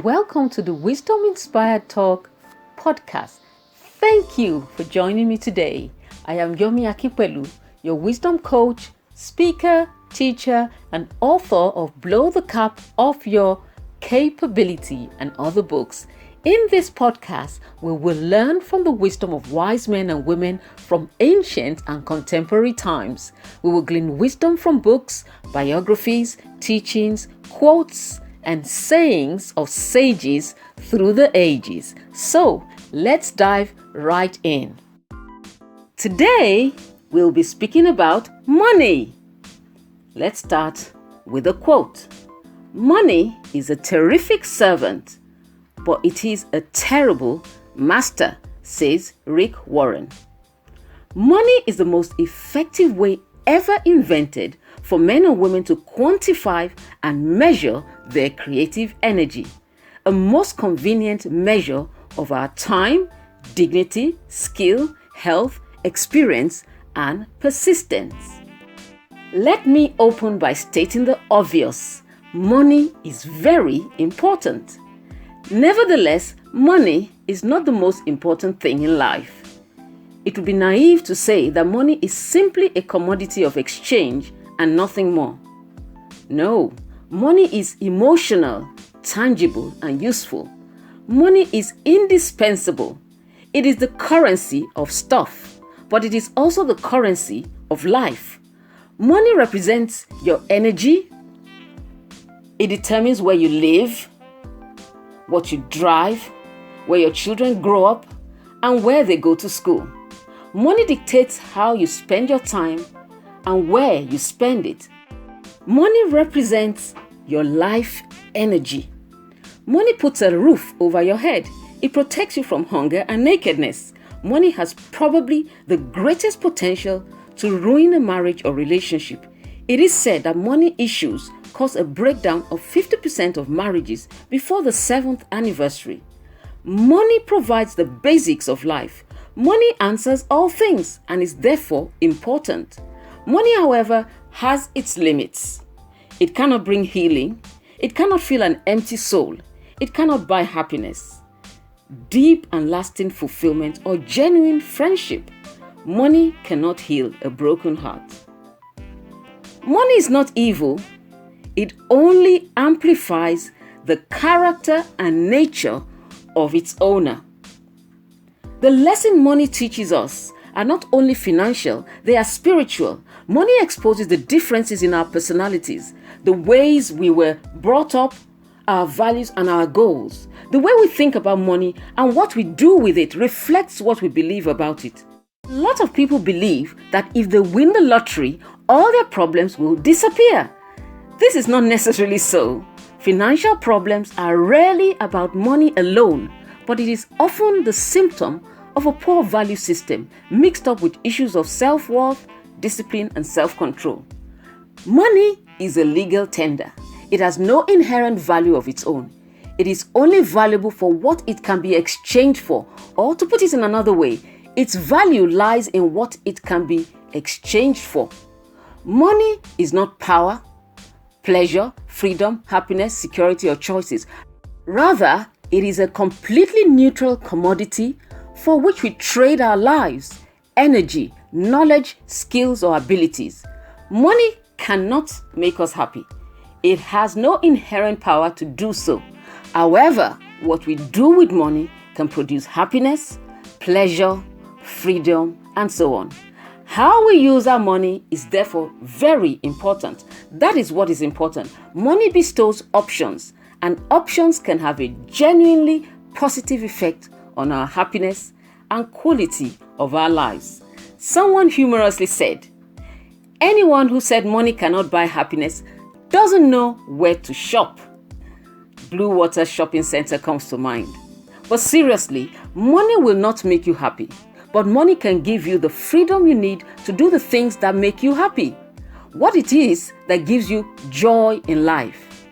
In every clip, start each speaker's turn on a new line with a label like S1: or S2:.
S1: Welcome to the Wisdom Inspired Talk podcast. Thank you for joining me today. I am Yomi Akipelu, your wisdom coach, speaker, teacher, and author of Blow the Cap Off Your Capability and other books. In this podcast, we will learn from the wisdom of wise men and women from ancient and contemporary times. We will glean wisdom from books, biographies, teachings, quotes, and sayings of sages through the ages. So, let's dive right in. Today, we'll be speaking about money. Let's start with a quote. Money is a terrific servant, but it is a terrible master, says Rick Warren. Money is the most effective way ever invented for men and women to quantify and measure their creative energy, a most convenient measure of our time, dignity, skill, health, experience, and persistence. Let me open by stating the obvious. Money is very important. Nevertheless, money is not the most important thing in life. It would be naive to say that money is simply a commodity of exchange and nothing more. No, money is emotional, tangible, and useful. Money is indispensable. It is the currency of stuff, but it is also the currency of life. Money represents your energy. It determines where you live, what you drive, where your children grow up, and where they go to school. Money dictates how you spend your time and where you spend it. Money represents your life energy. Money puts a roof over your head. It protects you from hunger and nakedness. Money has probably the greatest potential to ruin a marriage or relationship. It is said that money issues cause a breakdown of 50% of marriages before the 7th anniversary. Money provides the basics of life. Money answers all things and is therefore important. Money, however, has its limits. It cannot bring healing. It cannot fill an empty soul. It cannot buy happiness, deep and lasting fulfillment, or genuine friendship. Money cannot heal a broken heart. Money is not evil. It only amplifies the character and nature of its owner. The lesson money teaches us are not only financial, they are spiritual. Money exposes the differences in our personalities, the ways we were brought up, our values and our goals. The way we think about money and what we do with it reflects what we believe about it. A lot of people believe that if they win the lottery, all their problems will disappear. This is not necessarily so. Financial problems are rarely about money alone, but it is often the symptom of a poor value system mixed up with issues of self-worth, discipline, and self-control. Money is a legal tender. It has no inherent value of its own. It is only valuable for what it can be exchanged for, or to put it in another way, its value lies in what it can be exchanged for. Money is not power, pleasure, freedom, happiness, security, or choices. Rather, it is a completely neutral commodity for which we trade our lives, energy, knowledge, skills, or abilities. Money cannot make us happy. It has no inherent power to do so. However, what we do with money can produce happiness, pleasure, freedom, and so on. How we use our money is therefore very important. That is what is important. Money bestows options, and options can have a genuinely positive effect on our happiness and quality of our lives. Someone humorously said, "Anyone who said money cannot buy happiness doesn't know where to shop." Blue Water Shopping Center comes to mind. But seriously, money will not make you happy. But money can give you the freedom you need to do the things that make you happy. What it is that gives you joy in life.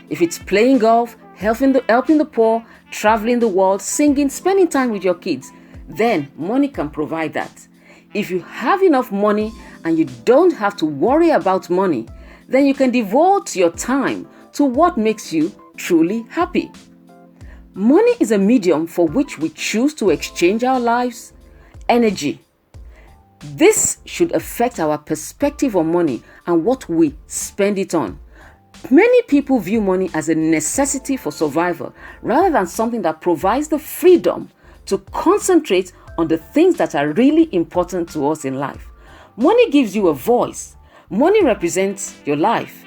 S1: If it's playing golf, helping the poor, traveling the world, singing, spending time with your kids, then money can provide that. If you have enough money and you don't have to worry about money, then you can devote your time to what makes you truly happy. Money is a medium for which we choose to exchange our lives, energy. This should affect our perspective on money and what we spend it on. Many people view money as a necessity for survival rather than something that provides the freedom to concentrate on the things that are really important to us in life. Money gives you a voice. Money represents your life.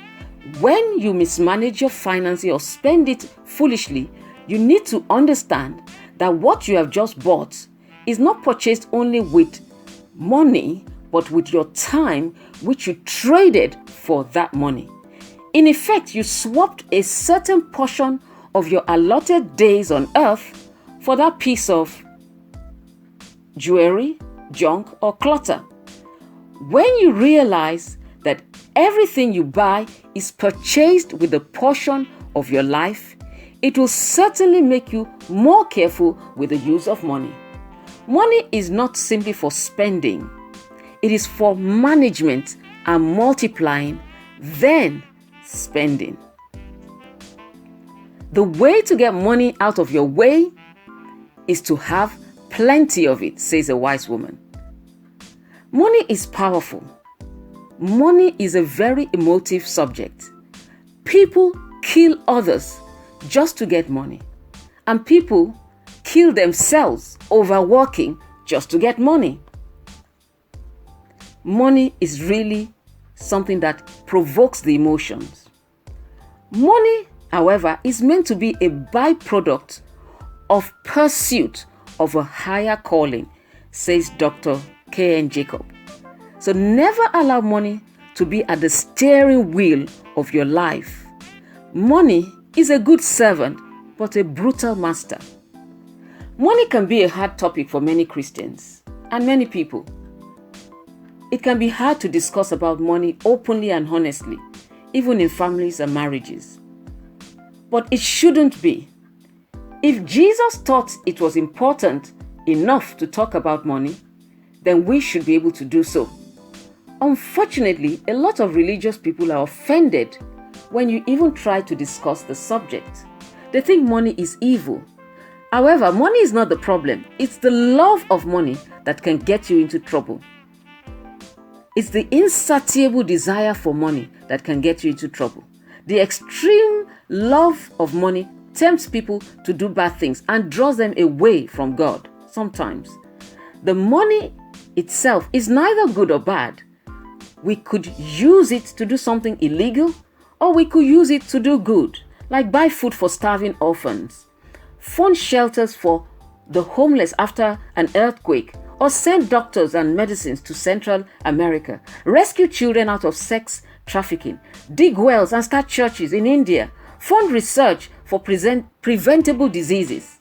S1: When you mismanage your finances or spend it foolishly, you need to understand that what you have just bought is not purchased only with money, but with your time, which you traded for that money. In effect, you swapped a certain portion of your allotted days on earth for that piece of jewelry, junk, or clutter. When you realize that everything you buy is purchased with a portion of your life, it will certainly make you more careful with the use of money. Money is not simply for spending. It is for management and multiplying, then spending. The way to get money out of your way is to have plenty of it, says a wise woman. Money is powerful. Money is a very emotive subject. People kill others just to get money, and people kill themselves over working just to get money. Money is really something that provokes the emotions. Money, however, is meant to be a byproduct of pursuit of a higher calling, says Dr. K.N. Jacob. So never allow money to be at the steering wheel of your life. Money is a good servant, but a brutal master. Money can be a hard topic for many Christians and many people. It can be hard to discuss about money openly and honestly, even in families and marriages. But it shouldn't be. If Jesus thought it was important enough to talk about money, then we should be able to do so. Unfortunately, a lot of religious people are offended when you even try to discuss the subject. They think money is evil. However, money is not the problem. It's the love of money that can get you into trouble. It's the insatiable desire for money that can get you into trouble. The extreme love of money tempts people to do bad things and draws them away from God sometimes. The money itself is neither good or bad. We could use it to do something illegal, or we could use it to do good, like buy food for starving orphans, fund shelters for the homeless after an earthquake, or send doctors and medicines to Central America, rescue children out of sex trafficking, dig wells and start churches in India, fund research for preventable diseases.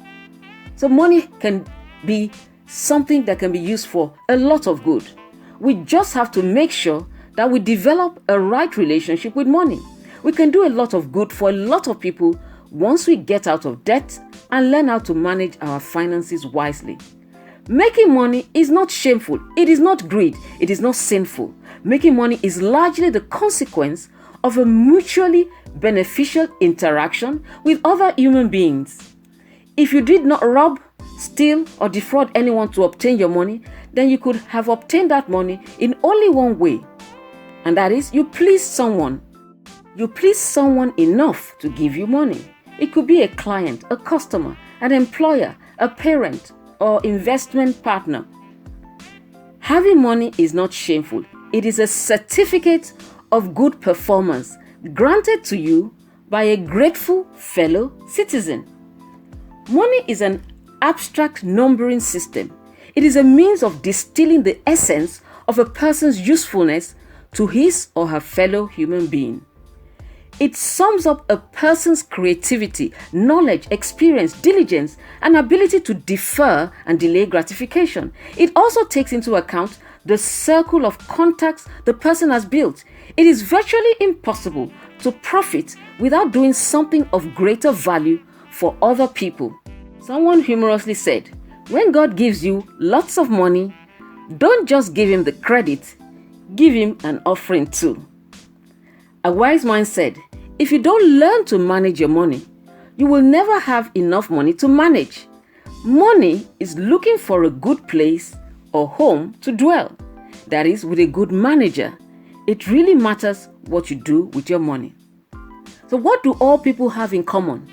S1: So money can be something that can be used for a lot of good. We just have to make sure that we develop a right relationship with money. We can do a lot of good for a lot of people once we get out of debt and learn how to manage our finances wisely. Making money is not shameful. It is not greed. It is not sinful. Making money is largely the consequence of a mutually beneficial interaction with other human beings. If you did not rob, steal, or defraud anyone to obtain your money, then you could have obtained that money in only one way. And that is, you please someone. You please someone enough to give you money. It could be a client, a customer, an employer, a parent, or investment partner. Having money is not shameful. It is a certificate of good performance granted to you by a grateful fellow citizen. Money is an abstract numbering system. It is a means of distilling the essence of a person's usefulness to his or her fellow human being. It sums up a person's creativity, knowledge, experience, diligence, and ability to defer and delay gratification. It also takes into account the circle of contacts the person has built. It is virtually impossible to profit without doing something of greater value for other people. Someone humorously said, when God gives you lots of money, don't just give him the credit, give him an offering too. A wise man said, if you don't learn to manage your money, you will never have enough money to manage. Money is looking for a good place or home to dwell. That is, with a good manager. It really matters what you do with your money. So what do all people have in common?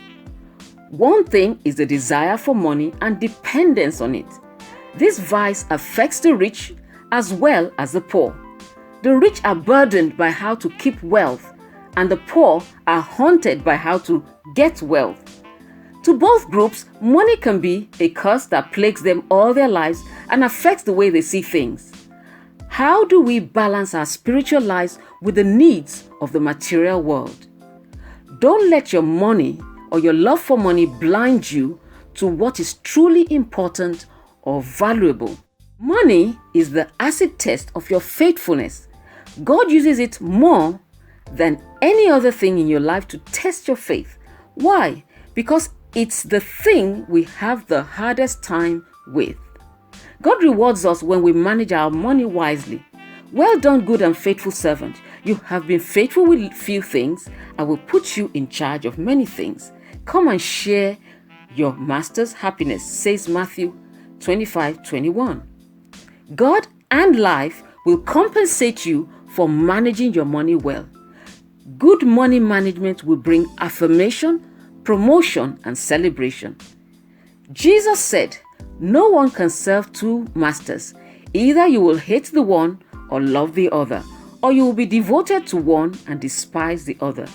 S1: One thing is the desire for money and dependence on it. This vice affects the rich as well as the poor. The rich are burdened by how to keep wealth, and the poor are haunted by how to get wealth. To both groups, money can be a curse that plagues them all their lives and affects the way they see things. How do we balance our spiritual lives with the needs of the material world? Don't let your money or your love for money blind you to what is truly important or valuable. Money is the acid test of your faithfulness. God uses it more than any other thing in your life to test your faith. Why? Because it's the thing we have the hardest time with. God rewards us when we manage our money wisely. Well done, good and faithful servant. You have been faithful with few things. I will put you in charge of many things. Come and share your master's happiness, says Matthew 25:21. God and life will compensate you for managing your money well. Good money management will bring affirmation, promotion, and celebration. Jesus said, "No one can serve two masters. Either you will hate the one or love the other, or you will be devoted to one and despise the other.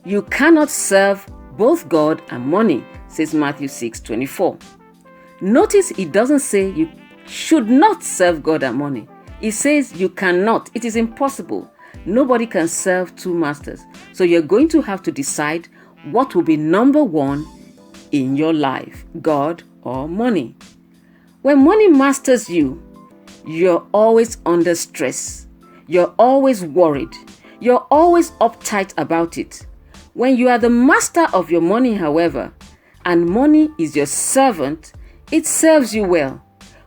S1: You cannot serve both God and money," says Matthew 6:24. Notice it doesn't say you should not serve God and money. It says you cannot. It is impossible. Nobody can serve two masters. So you're going to have to decide what will be number one in your life, God or money. When money masters you, you're always under stress. You're always worried. You're always uptight about it. When you are the master of your money, however, and money is your servant, it serves you well.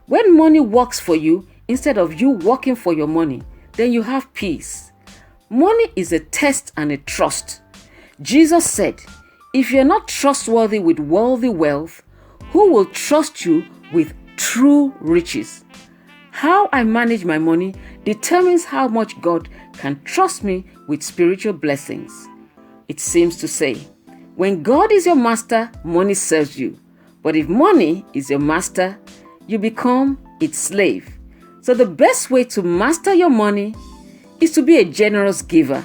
S1: When money works for you instead of you working for your money, then you have peace. Money is a test and a trust. Jesus said, "If you're not trustworthy with worldly wealth, who will trust you with true riches?" How I manage my money determines how much God can trust me with spiritual blessings. It seems to say, when God is your master, money serves you. But if money is your master, you become its slave. So the best way to master your money is to be a generous giver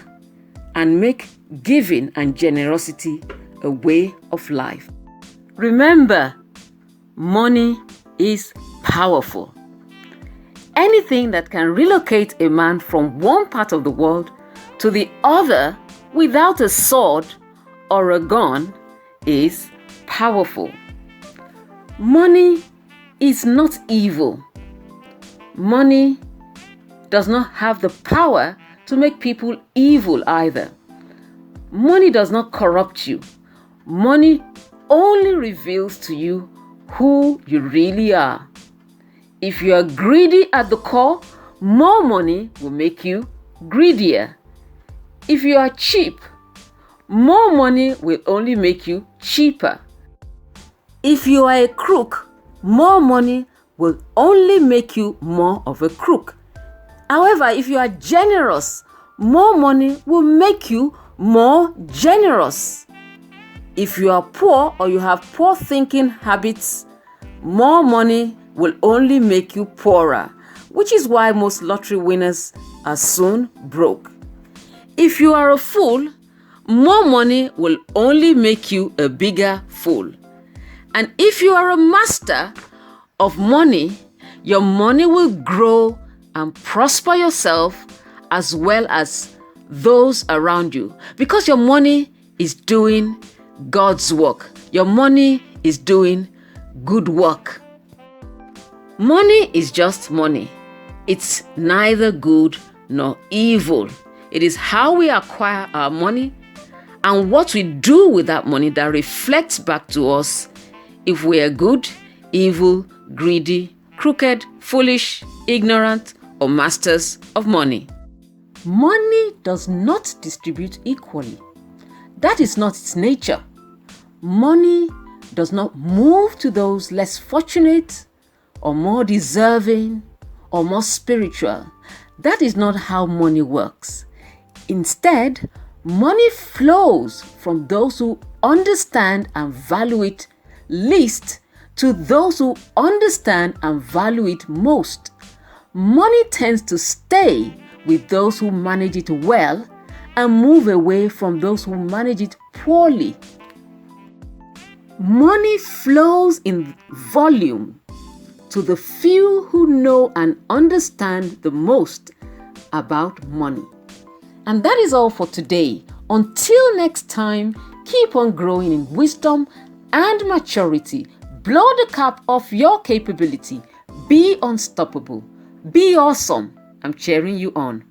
S1: and make giving and generosity a way of life. Remember, money is powerful. Anything that can relocate a man from one part of the world to the other without a sword or a gun is powerful. Money is not evil. Money does not have the power to make people evil either. Money does not corrupt you. Money only reveals to you who you really are. If you are greedy at the core, more money will make you greedier. If you are cheap, more money will only make you cheaper. If you are a crook, more money will only make you more of a crook. However, if you are generous, more money will make you more generous. If you are poor or you have poor thinking habits, more money will only make you poorer, which is why most lottery winners are soon broke. If you are a fool, more money will only make you a bigger fool. And if you are a master of money, your money will grow and prosper yourself as well as those around you, because your money is doing God's work. Your money is doing good work. Money is just money. It's neither good nor evil. It is how we acquire our money and what we do with that money that reflects back to us if we are good, evil, greedy, crooked, foolish, ignorant, or masters of money. Money does not distribute equally. That is not its nature. Money does not move to those less fortunate or more deserving or more spiritual. That is not how money works. Instead, money flows from those who understand and value it least to those who understand and value it most. Money tends to stay with those who manage it well and move away from those who manage it poorly. Money flows in volume to the few who know and understand the most about money. And that is all for today. Until next time, keep on growing in wisdom and maturity. Blow the cap off your capability. Be unstoppable. Be awesome. I'm cheering you on.